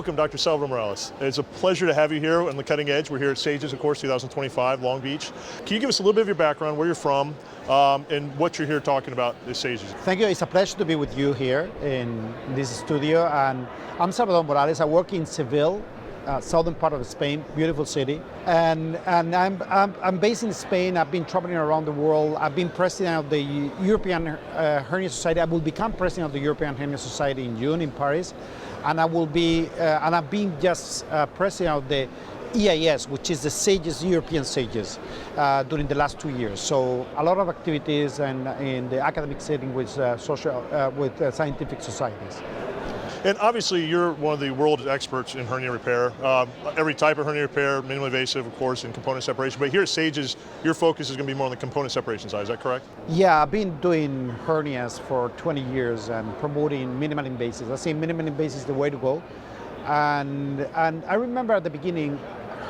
Welcome, Dr. Salvador Morales. It's a pleasure to have you here on the cutting edge. We're here at SAGES, of course, 2025, Long Beach. Can you give us a little bit of your background, where you're from, and what you're here talking about at SAGES? Thank you. It's a pleasure to be with you here in this studio. And I'm Salvador Morales. I work in Seville, southern part of Spain, beautiful city. And I'm based in Spain. I've been traveling around the world. I've been president of the European Hernia Society. I will become president of the European Hernia Society in June in Paris. And I will be, and I've been just president of the EIS, which is the SAGES, European SAGES, during the last 2 years. So a lot of activities and in the academic setting with scientific societies. And obviously, you're one of the world's experts in hernia repair. Every type of hernia repair, minimally invasive, of course, and component separation. But here at SAGES, your focus is going to be more on the component separation side. Is that correct? Yeah, I've been doing hernias for 20 years and promoting minimal invasive. I say minimal invasive is the way to go. And I remember at the beginning,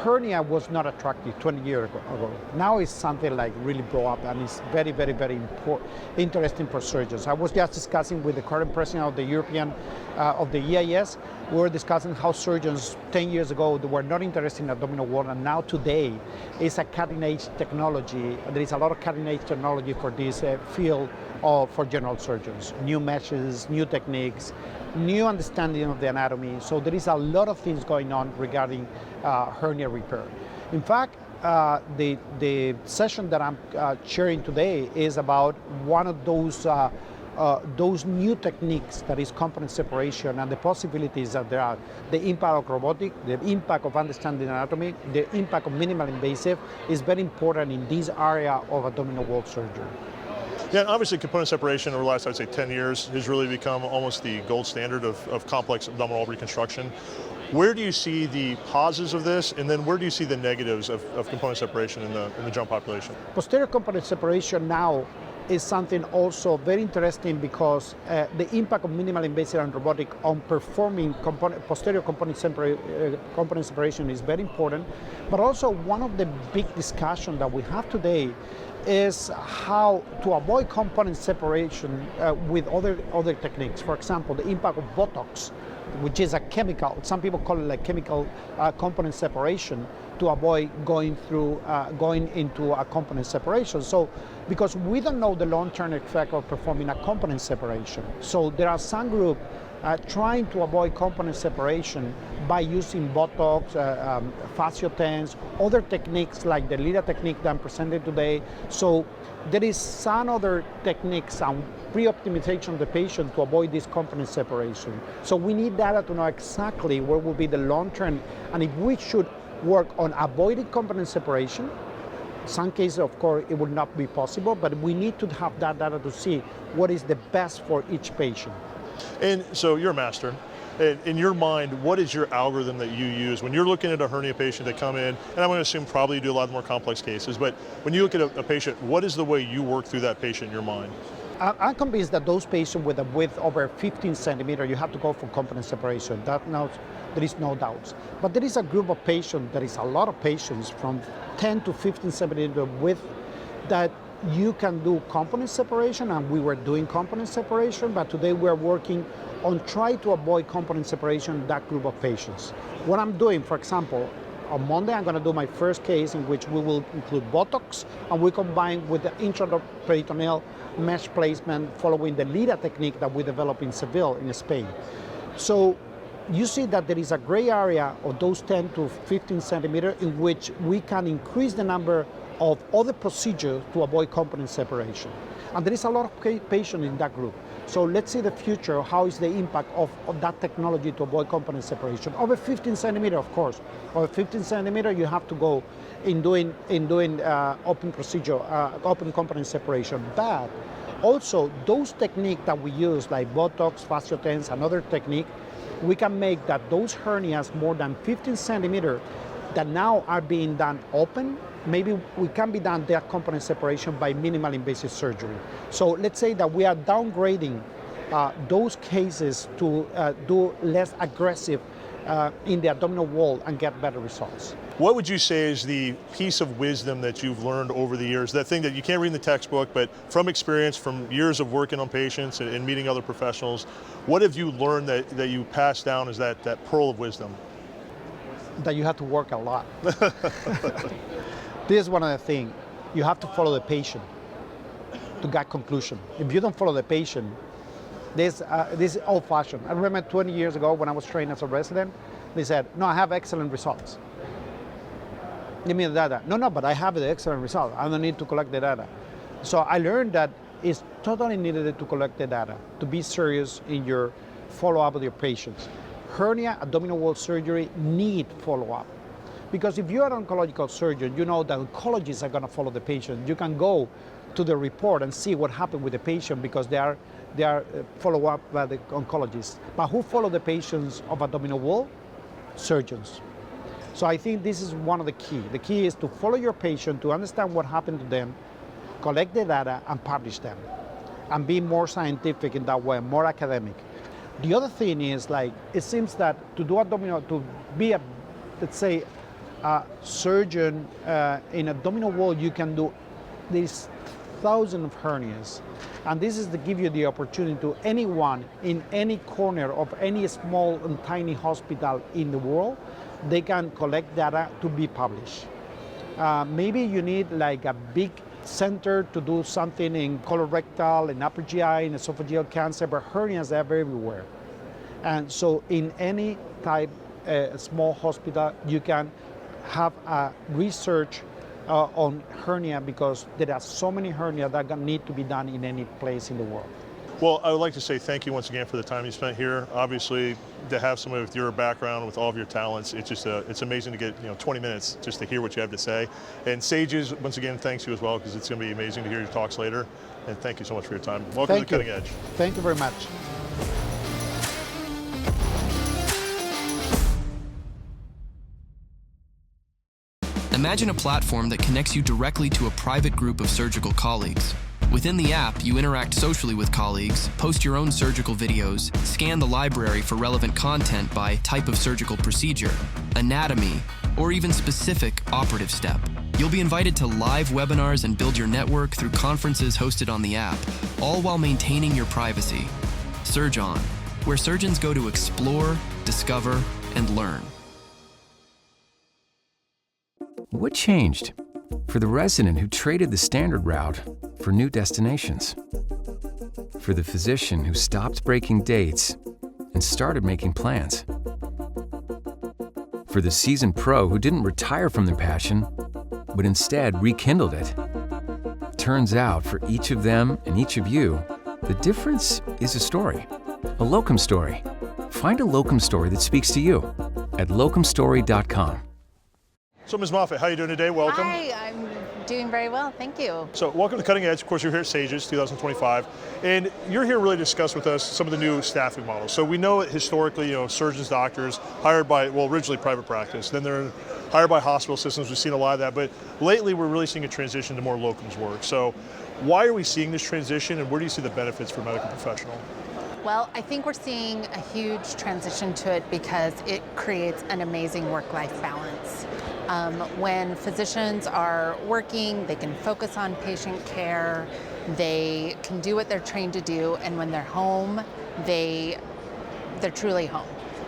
hernia was not attractive 20 years ago. Now it's something like really blow up, and it's very, very, very interesting for surgeons. I was just discussing with the current president of the European, of the EIS. We were discussing how surgeons 10 years ago, they were not interested in abdominal wall, and now today it's a cutting edge technology. There is a lot of cutting edge technology for this field for general surgeons. New meshes, new techniques, new understanding of the anatomy. So there is a lot of things going on regarding hernia repair. In fact, the session that I'm sharing today is about one of those new techniques that is component separation and the possibilities that there are. The impact of robotic, the impact of understanding anatomy, the impact of minimal invasive is very important in this area of abdominal wall surgery. Yeah, and obviously component separation over the last, I'd say, 10 years has really become almost the gold standard of complex abdominal wall reconstruction. Where do you see the positives of this, and then where do you see the negatives of component separation in the general population? Posterior component separation now is something also very interesting because the impact of minimal invasive and robotic on performing posterior component separation is very important. But also one of the big discussions that we have today is how to avoid component separation with other techniques. For example, the impact of Botox, which is a chemical. Some people call it like chemical component separation to avoid going into a component separation. So, because we don't know the long-term effect of performing a component separation. So there are some groups trying to avoid component separation by using Botox, fasciotens, other techniques like the LIDA technique that I'm presenting today. So there is some other techniques and pre-optimization of the patient to avoid this component separation. So we need data to know exactly where will be the long-term, and if we should work on avoiding component separation. Some cases, of course, it will not be possible, but we need to have that data to see what is the best for each patient. And so you're a master. In your mind, what is your algorithm that you use when you're looking at a hernia patient that come in, and I'm going to assume probably you do a lot more complex cases, but when you look at a patient, what is the way you work through that patient in your mind? I'm convinced that those patients with a width over 15 centimeters, you have to go for component separation. There is no doubt. But there is a group of patients, there is a lot of patients from 10 to 15 centimeters width that you can do component separation, and we were doing component separation, but today we're working on trying to avoid component separation in that group of patients. What I'm doing, for example, on Monday I'm going to do my first case in which we will include Botox, and we combine with the intraperitoneal mesh placement following the LIDA technique that we developed in Seville in Spain. So you see that there is a gray area of those 10 to 15 centimeters in which we can increase the number of other procedures to avoid component separation. And there is a lot of patients in that group. So let's see the future, how is the impact of that technology to avoid component separation. Over 15 centimeters, of course. Over 15 centimeters, you have to go in doing open procedure, open component separation. But also, those techniques that we use, like Botox, fasciotens, another technique, we can make that those hernias more than 15 centimeters that now are being done open, maybe we can be done their component separation by minimal invasive surgery. So let's say that we are downgrading those cases to do less aggressive in the abdominal wall and get better results. What would you say is the piece of wisdom that you've learned over the years, that thing that you can't read in the textbook, but from experience, from years of working on patients and meeting other professionals, what have you learned that you passed down as that pearl of wisdom? That you have to work a lot. This is one of the things. You have to follow the patient to get conclusion. If you don't follow the patient, this is old-fashioned. I remember 20 years ago when I was trained as a resident, they said, no, I have excellent results. Give me the data. No, but I have the excellent result. I don't need to collect the data. So I learned that it's totally needed to collect the data, to be serious in your follow-up with your patients. Hernia, abdominal wall surgery need follow-up. Because if you're an oncological surgeon, you know that oncologists are going to follow the patient. You can go to the report and see what happened with the patient because they are follow up by the oncologists. But who follow the patients of abdominal wall? Surgeons. So I think this is one of the key. The key is to follow your patient, to understand what happened to them, collect the data and publish them, and be more scientific in that way, more academic. The other thing is, like, it seems that to do abdominal, to be a, let's say, a surgeon in abdominal wall, you can do these thousands of hernias. And this is to give you the opportunity to anyone in any corner of any small and tiny hospital in the world, they can collect data to be published. Maybe you need like a big center to do something in colorectal, in upper GI, in esophageal cancer, but hernias are everywhere. And so in any type small hospital, you can have a research on hernia because there are so many hernias that need to be done in any place in the world. Well, I would like to say thank you once again for the time you spent here. Obviously, to have somebody with your background, with all of your talents, it's just it's amazing to get 20 minutes just to hear what you have to say. And Sages, once again, thanks you as well because it's going to be amazing to hear your talks later. And thank you so much for your time. Welcome to the Cutting Edge. Thank you very much. Imagine a platform that connects you directly to a private group of surgical colleagues. Within the app, you interact socially with colleagues, post your own surgical videos, scan the library for relevant content by type of surgical procedure, anatomy, or even specific operative step. You'll be invited to live webinars and build your network through conferences hosted on the app, all while maintaining your privacy. Surge On, where surgeons go to explore, discover, and learn. What changed for the resident who traded the standard route for new destinations? For the physician who stopped breaking dates and started making plans? For the seasoned pro who didn't retire from their passion, but instead rekindled it? Turns out for each of them and each of you, the difference is a story, a locum story. Find a locum story that speaks to you at locumstory.com. So Ms. Moffat, how are you doing today? Welcome. Hi, I'm doing very well, thank you. So welcome to Cutting Edge. Of course, you're here at Sages 2025, and you're here really to discuss with us some of the new staffing models. So we know historically, surgeons, doctors hired by, originally private practice, then they're hired by hospital systems. We've seen a lot of that, but lately we're really seeing a transition to more locums work. So why are we seeing this transition, and where do you see the benefits for medical professional? Well, I think we're seeing a huge transition to it because it creates an amazing work-life balance. When physicians are working, they can focus on patient care, they can do what they're trained to do, and when they're home, they're truly home.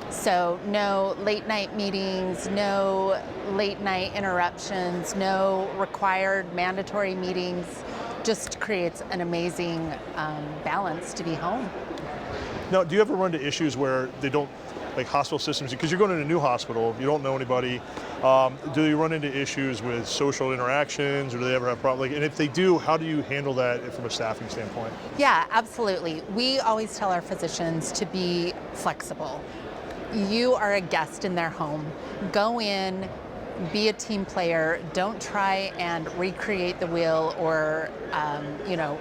So no late night meetings, no late night interruptions, no required mandatory meetings, just creates an amazing balance to be home. Now, do you ever run into issues where they don't, like hospital systems, because you're going to a new hospital, you don't know anybody, do you run into issues with social interactions, or do they ever have problems? And if they do, how do you handle that from a staffing standpoint? Yeah, absolutely. We always tell our physicians to be flexible. You are a guest in their home. Go in, be a team player. Don't try and recreate the wheel or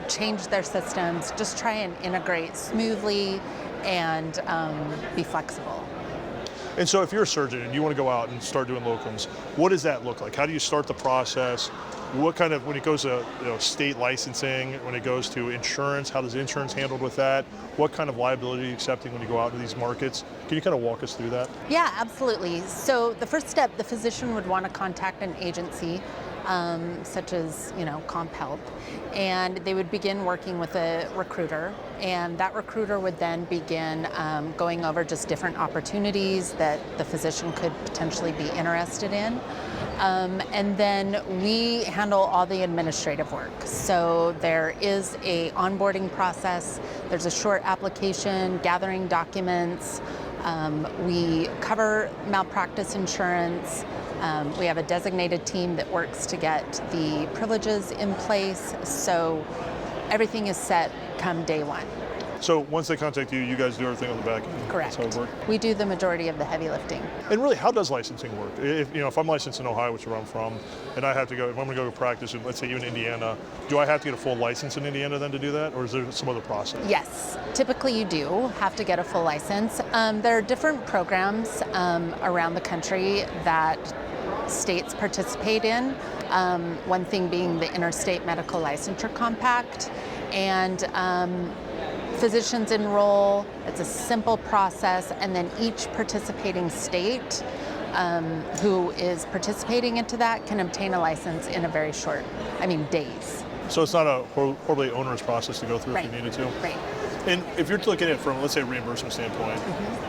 change their systems. Just try and integrate smoothly and be flexible. And so if you're a surgeon and you want to go out and start doing locums, what does that look like? How do you start the process? What kind of, when it goes to state licensing, when it goes to insurance, how does insurance handled with that? What kind of liability are you accepting when you go out into these markets? Can you kind of walk us through that? Yeah, absolutely. So the first step, the physician would want to contact an agency, such as, Comp Health, and they would begin working with a recruiter, and that recruiter would then begin going over just different opportunities that the physician could potentially be interested in. And then we handle all the administrative work. So there is a onboarding process, there's a short application, gathering documents, we cover malpractice insurance. We have a designated team that works to get the privileges in place, so everything is set come day one. So once they contact you, you guys do everything on the back end. Correct. That's how it works. We do the majority of the heavy lifting. And really, how does licensing work? If I'm licensed in Ohio, which is where I'm from, and I have to go, if I'm going to go to practice in, let's say, even Indiana, do I have to get a full license in Indiana then to do that, or is there some other process? Yes, typically you do have to get a full license. There are different programs around the country that states participate in. One thing being the Interstate Medical Licensure Compact, and physicians enroll. It's a simple process, and then each participating state who is participating into that can obtain a license in a very short, days. So it's not a horribly onerous process to go through if you needed to? Right. And if you're looking at it from, let's say, a reimbursement standpoint,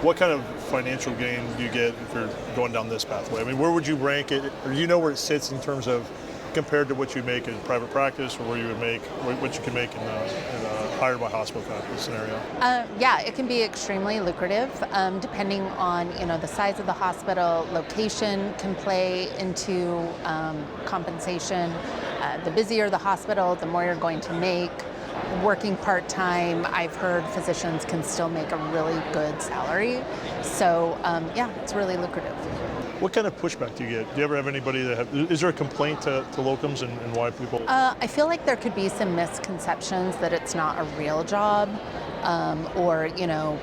what kind of financial gain do you get if you're going down this pathway? Where would you rank it, or do you know where it sits in terms of compared to what you make in private practice, or where you would make, what you can make in a hired by hospital kind of scenario? Yeah, it can be extremely lucrative, depending on the size of the hospital. Location can play into compensation. The busier the hospital, the more you're going to make. Working part-time, I've heard physicians can still make a really good salary. So yeah, it's really lucrative. What kind of pushback do you get? Do you ever have anybody is there a complaint to locums and why people? I feel like there could be some misconceptions that it's not a real job, or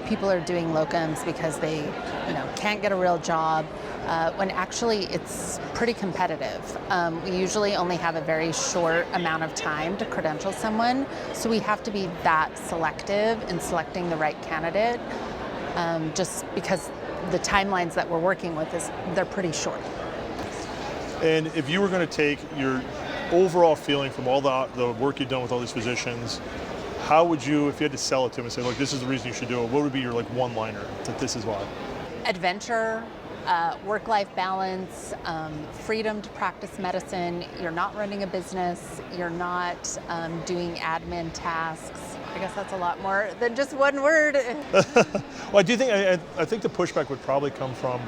people are doing locums because they can't get a real job, when actually it's pretty competitive. We usually only have a very short amount of time to credential someone, so we have to be that selective in selecting the right candidate, just because the timelines that we're working with they're pretty short. And if you were going to take your overall feeling from all the work you've done with all these physicians, how would you, if you had to sell it to them and say, look, this is the reason you should do it, what would be your one-liner that this is why? Adventure, work-life balance, freedom to practice medicine. You're not running a business. You're not doing admin tasks. I guess that's a lot more than just one word. Well, I do think I think the pushback would probably come from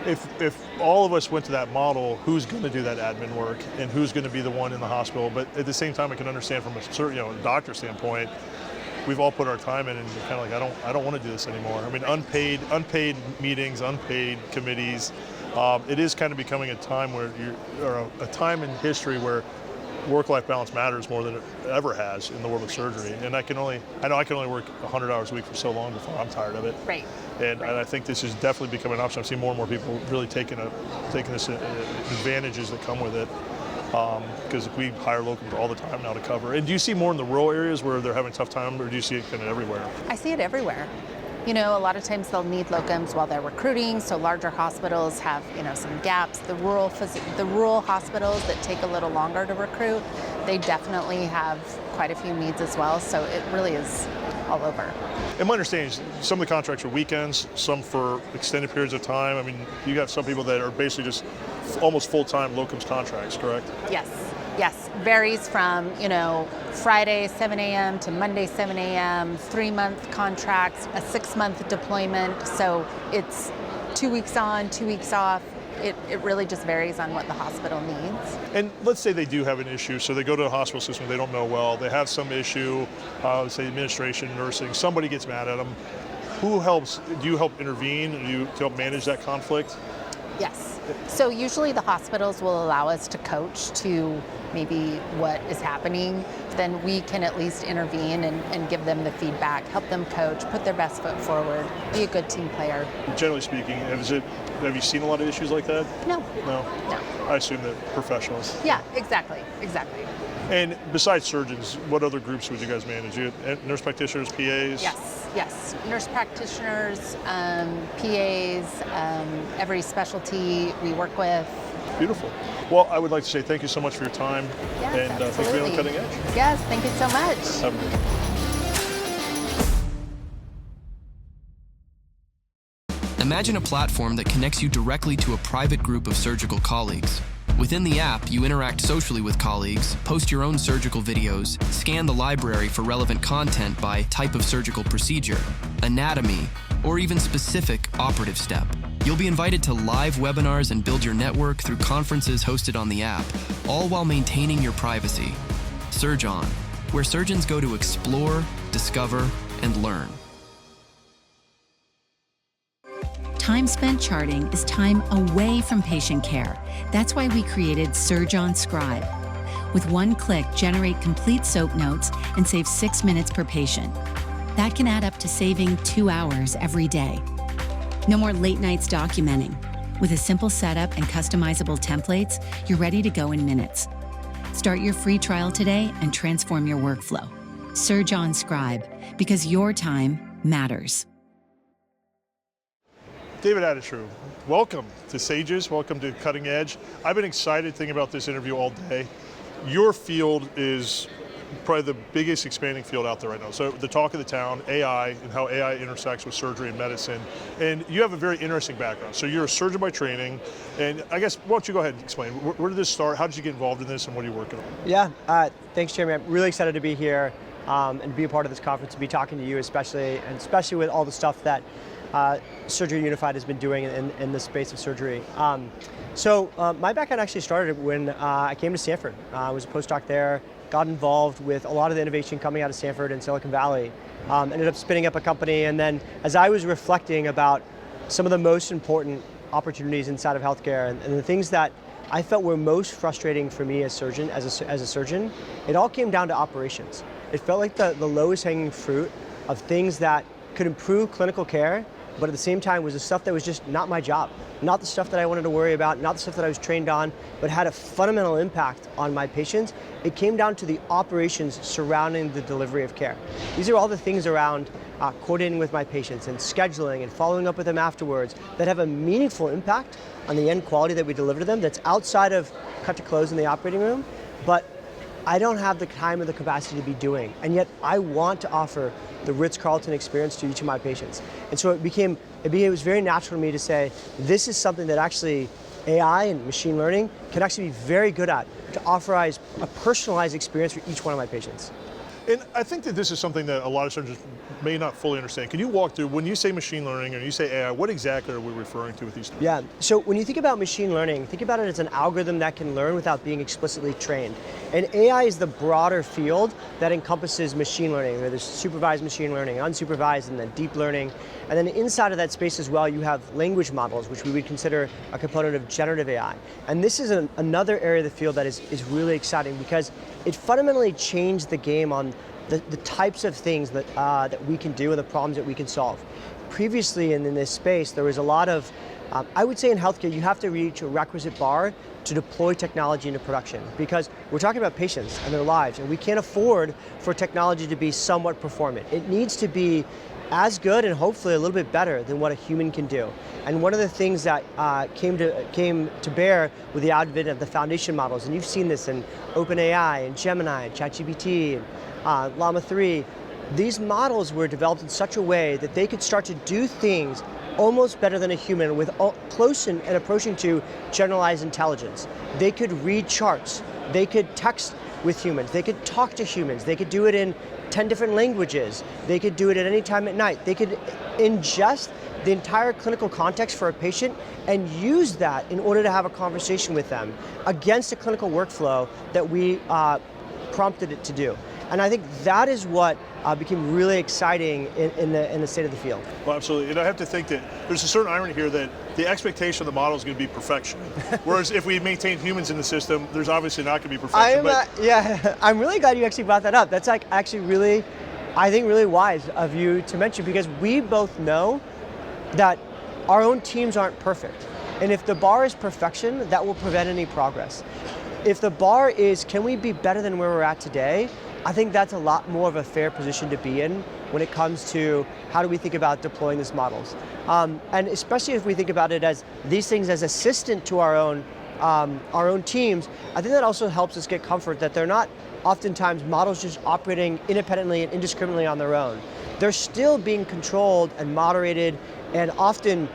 if all of us went to that model, who's going to do that admin work and who's going to be the one in the hospital. But at the same time, I can understand from a certain doctor standpoint, we've all put our time in, and you're kind of like, I don't want to do this anymore. Unpaid meetings, unpaid committees. It is kind of becoming a time where a time in history where work-life balance matters more than it ever has in the world of surgery. And I know I can only work 100 hours a week for so long before I'm tired of it. Right. And I think this is definitely becoming an option. I've seen more and more people really taking this advantages that come with it. Because we hire locums all the time now to cover. And do you see more in the rural areas where they're having a tough time, or do you see it kind of everywhere? I see it everywhere. A lot of times they'll need locums while they're recruiting, so larger hospitals have, some gaps. The rural hospitals that take a little longer to recruit, they definitely have quite a few needs as well, so it really is all over. And my understanding is some of the contracts are weekends, some for extended periods of time. You got some people that are basically just almost full-time locums contracts, correct? Yes, varies from, Friday 7 a.m. to Monday 7 a.m., 3-month contracts, a 6-month deployment. So it's 2 weeks on, 2 weeks off. It really just varies on what the hospital needs. And let's say they do have an issue, so they go to a hospital system they don't know well, they have some issue, say administration, nursing, somebody gets mad at them. Who helps? Do you help intervene? Do you help manage that conflict? Yes. So usually the hospitals will allow us to coach to maybe what is happening. Then we can at least intervene and give them the feedback, help them coach, put their best foot forward, be a good team player. Generally speaking, have you seen a lot of issues like that? No. No? No. I assume that professionals. Yeah, exactly. And besides surgeons, what other groups would you guys manage? You nurse practitioners, PAs? Yes. Nurse practitioners, PAs, every specialty we work with. Beautiful. Well, I would like to say thank you so much for your time. Yes, and thanks for being on Cutting Edge. Yes, thank you so much. Have a good one. Imagine a platform that connects you directly to a private group of surgical colleagues. Within the app, you interact socially with colleagues, post your own surgical videos, scan the library for relevant content by type of surgical procedure, anatomy, or even specific operative step. You'll be invited to live webinars and build your network through conferences hosted on the app, all while maintaining your privacy. SurgeOn, where surgeons go to explore, discover, and learn. Time spent charting is time away from patient care. That's why we created SurgeOn Scribe. With one click, generate complete soap notes and save 6 minutes per patient. That can add up to saving 2 hours every day. No more late nights documenting. With a simple setup and customizable templates, you're ready to go in minutes. Start your free trial today and transform your workflow. SurgeOn Scribe, because your time matters. David Atashroo, welcome to Sages, welcome to Cutting Edge. I've been excited thinking about this interview all day. Your field is probably the biggest expanding field out there right now. So the talk of the town, AI, and how AI intersects with surgery and medicine. And you have a very interesting background. So you're a surgeon by training, and I guess, why don't you go ahead and explain, where did this start, how did you get involved in this, and what are you working on? Yeah, thanks Jeremy. I'm really excited to be here and be a part of this conference, to be talking to you especially with all the stuff that Surgery Unified has been doing in the space of surgery. So my background actually started when I came to Stanford. I was a postdoc there, got involved with a lot of the innovation coming out of Stanford and Silicon Valley, ended up spinning up a company, and then as I was reflecting about some of the most important opportunities inside of healthcare and the things that I felt were most frustrating for me as a surgeon, it all came down to operations. It felt like the lowest hanging fruit of things that could improve clinical care, but at the same time was the stuff that was just not my job, not the stuff that I wanted to worry about, not the stuff that I was trained on, but had a fundamental impact on my patients. It came down to the operations surrounding the delivery of care. These are all the things around coordinating with my patients and scheduling and following up with them afterwards that have a meaningful impact on the end quality that we deliver to them that's outside of cut to close in the operating room, but I don't have the time or the capacity to be doing, and yet I want to offer the Ritz-Carlton experience to each of my patients. And so it was very natural to me to say, this is something that actually AI and machine learning can actually be very good at, to offer a personalized experience for each one of my patients. And I think that this is something that a lot of surgeons may not fully understand. Can you walk through, when you say machine learning and you say AI, what exactly are we referring to with these terms? Yeah, so when you think about machine learning, think about it as an algorithm that can learn without being explicitly trained. And AI is the broader field that encompasses machine learning. There's supervised machine learning, unsupervised, and then deep learning. And then inside of that space as well, you have language models, which we would consider a component of generative AI. And this is another area of the field that is really exciting, because it fundamentally changed the game on the types of things that we can do and the problems that we can solve. Previously in this space, there was a lot of, I would say in healthcare, you have to reach a requisite bar to deploy technology into production, because we're talking about patients and their lives, and we can't afford for technology to be somewhat performant. It needs to be as good and hopefully a little bit better than what a human can do. And one of the things that came to bear with the advent of the foundation models, and you've seen this in OpenAI and Gemini and ChatGPT and Llama 3, these models were developed in such a way that they could start to do things almost better than a human, with close and approaching to generalized intelligence. They could read charts, they could text with humans, they could talk to humans, they could do it in 10 different languages, they could do it at any time at night, they could ingest the entire clinical context for a patient and use that in order to have a conversation with them against a clinical workflow that we prompted it to do. And I think that is what became really exciting in the state of the field. Well, absolutely. And I have to think that there's a certain irony here that the expectation of the model is going to be perfection. Whereas if we maintain humans in the system, there's obviously not going to be perfection. Yeah, I'm really glad you actually brought that up. That's actually really, I think, really wise of you to mention, because we both know that our own teams aren't perfect. And if the bar is perfection, that will prevent any progress. If the bar is, can we be better than where we're at today? I think that's a lot more of a fair position to be in when it comes to how do we think about deploying these models. And especially if we think about it as these things as assistant to our own teams, I think that also helps us get comfort that they're not oftentimes models just operating independently and indiscriminately on their own. They're still being controlled and moderated and often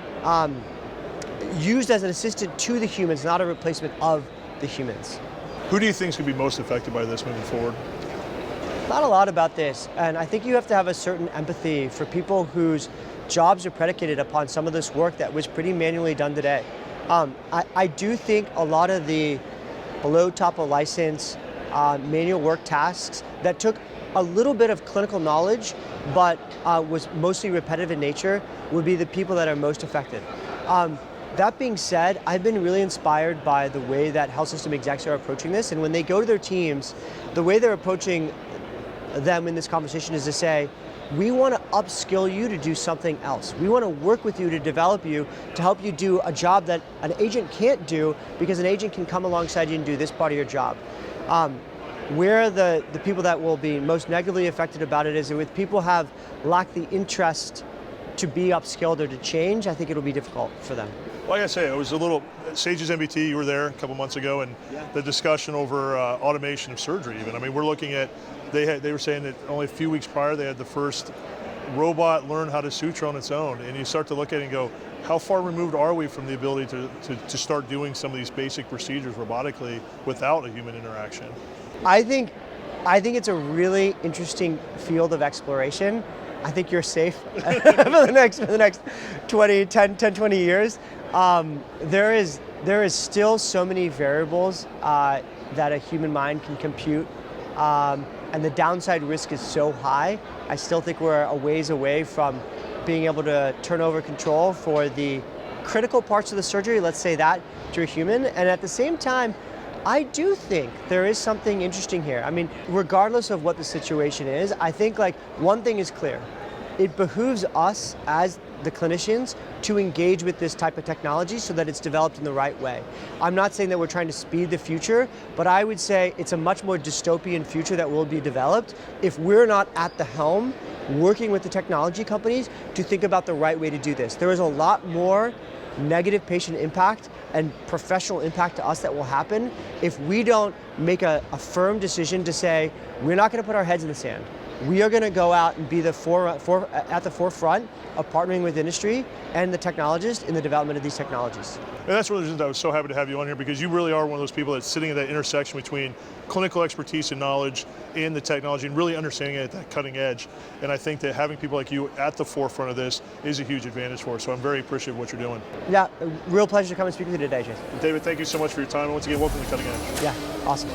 used as an assistant to the humans, not a replacement of the humans. Who do you think is going to be most affected by this moving forward? Not a lot about this, and I think you have to have a certain empathy for people whose jobs are predicated upon some of this work that was pretty manually done today. I do think a lot of the below top of license manual work tasks that took a little bit of clinical knowledge but was mostly repetitive in nature would be the people that are most affected. That being said, I've been really inspired by the way that health system execs are approaching this, and when they go to their teams, the way they're approaching them in this conversation is to say, we want to upskill you to do something else. We want to work with you to develop you, to help you do a job that an agent can't do, because an agent can come alongside you and do this part of your job. Where the people that will be most negatively affected about it is if people have lacked the interest to be upskilled or to change, I think it'll be difficult for them. Like I say, it was a little, Sage's MBT, you were there a couple months ago, and the discussion over automation of surgery even. I mean, we're looking at, they were saying that only a few weeks prior they had the first robot learn how to suture on its own, and you start to look at it and go, how far removed are we from the ability to start doing some of these basic procedures robotically without a human interaction? I think it's a really interesting field of exploration. I think you're safe for the next 20 years. There is still so many variables that a human mind can compute, and the downside risk is so high. I still think we're a ways away from being able to turn over control for the critical parts of the surgery, let's say that, to a human. And at the same time, I do think there is something interesting here. I mean, regardless of what the situation is, I think like one thing is clear. It behooves us as the clinicians to engage with this type of technology so that it's developed in the right way. I'm not saying that we're trying to speed the future, but I would say it's a much more dystopian future that will be developed if we're not at the helm working with the technology companies to think about the right way to do this. There is a lot more negative patient impact and professional impact to us that will happen if we don't make a firm decision to say, we're not going to put our heads in the sand. We are going to go out and be at the forefront of partnering with industry and the technologists in the development of these technologies. And that's one of the reasons I was so happy to have you on here, because you really are one of those people that's sitting at that intersection between clinical expertise and knowledge and the technology and really understanding it at that cutting edge. And I think that having people like you at the forefront of this is a huge advantage for us. So I'm very appreciative of what you're doing. Yeah, a real pleasure to come and speak with you today, Jason. David, thank you so much for your time. And once again, welcome to Cutting Edge. Yeah, awesome.